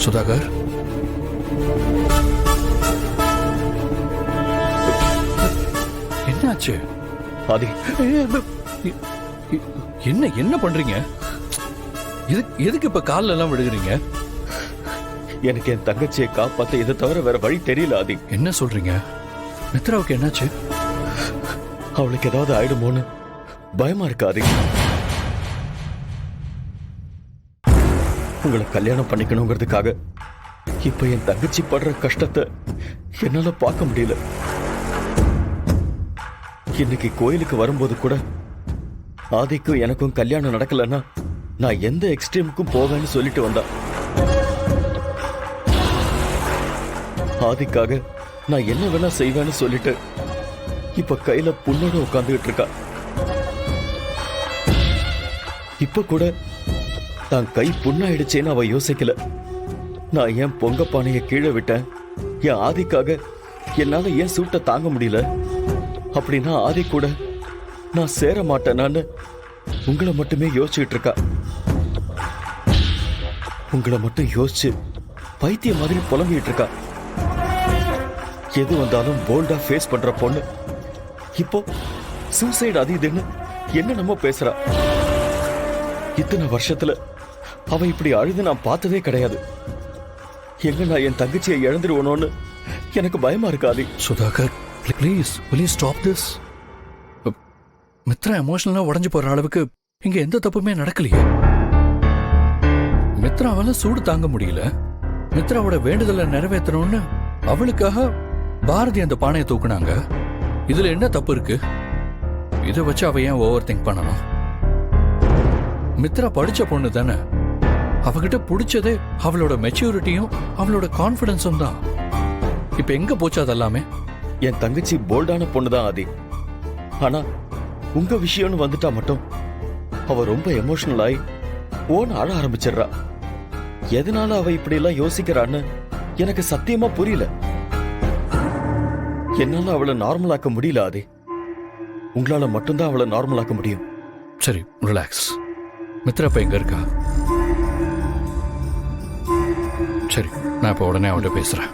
சுதாகர், என்னாச்சு? ஆதி, என்ன என்ன பண்றீங்க? எதுக்கு இப்ப கால்ல எல்லாம் விடுகிறீங்க? எனக்கு என் தங்கச்சியை காப்பாத்த இதை தவிர வேற வழி தெரியல ஆதி. என்ன சொல்றீங்க? மித்ராவுக்கு என்னாச்சு? அவளுக்கு ஏதாவது ஆயிடுமோன்னு பயமா இருக்கு ஆதி. உங்களை கல்யாணம் பண்ணிக்கணுங்கிறதுக்காக இப்ப என் தங்கச்சி படுற கஷ்டத்தை என்னால பார்க்க முடியல. இன்னைக்கு கோயிலுக்கு வரும்போது கூட ஆதிக்கும் எனக்கும் கல்யாணம் நடக்கலன்னா நான் எந்த எக்ஸ்ட்ரீமுக்கும் போவேன்னு சொல்லிட்டு வந்தா. ஆதிக்காக நான் என்ன வேணா செய்வேன்னு சொல்லிட்டு இப்ப கையில புண்ணோட உட்கார்ந்துகிட்டு இருக்கா. இப்ப கூட தான் கை புண்ணாயிடுச்சேன்னு அவ யோசிக்கல. நான் ஏன் பொங்க பானைய கீழே விட்டேன், என் ஆதிக்காக என்னால ஏன் சூட்டை தாங்க முடியல, அப்படின்னா ஆதி கூட நான் சேர மாட்டேனான்னு உங்களை மட்டுமே யோசிச்சுட்டு இருக்கா. உங்களை மட்டும் யோசிச்சு பைத்திய மாதிரி புலம்பிட்டு இருக்கா. எது வந்தாலும் போல்டா ஃபேஸ் பண்ற பொண்ணு இப்போ சூசைடு அது இதுன்னு என்ன நம்ம பேசுறா. இத்தனை வருஷத்துல அவ இப்படி அழுது நான் பார்த்ததே கிடையாது. எங்க நான் என் தங்கச்சியை இழந்துருவனோன்னு எனக்கு பயமா இருக்காது. Sudhakar, please will you stop this? Mithra எமோஷனலா உடைஞ்சு போற அளவுக்கு இங்க எந்த தப்புமே நடக்கலையே. மித்ராவால சூடு தாங்க முடியல. மித்ராவோட வேண்டுதலை நிறைவேற்றணும்னு அவளுக்காக பாரதி அந்த பானையை தூக்குனாங்க. இதுல என்ன தப்பு இருக்கு? இதை வச்சு அவ ஏன் ஓவர் திங்க் பண்ணணும்? மித்ரா படிச்ச பொண்ணு தானே. அவகிட்ட பிடிச்சதே அவளோட மெச்சூரிட்டியும் அவளோட கான்பிடன்ஸும் தான். இப்ப எங்க போச்சு அதெல்லாமே? என் தங்கச்சி போல்டான பொண்ணுதான் ஆதி. ஆனா உங்க விஷயம்னு வந்துட்டா மட்டும் அவ ரொம்ப எமோஷனல் ஆகி ஓன் ஆட ஆரம்பிச்சிடுறா. எதனால அவ இப்படி எல்லாம் யோசிக்கிறான்னு எனக்கு சத்தியமா புரியல. என்னால அவளை நார்மலாக்க முடியல ஆதி. உங்களால மட்டும்தான் அவளை நார்மலாக்க முடியும். சரி, ரிலாக்ஸ். மித்ரா இப்ப எங்க இருக்கா? சரி, நான் இப்ப உடனே அவன்கிட்ட பேசுறேன்.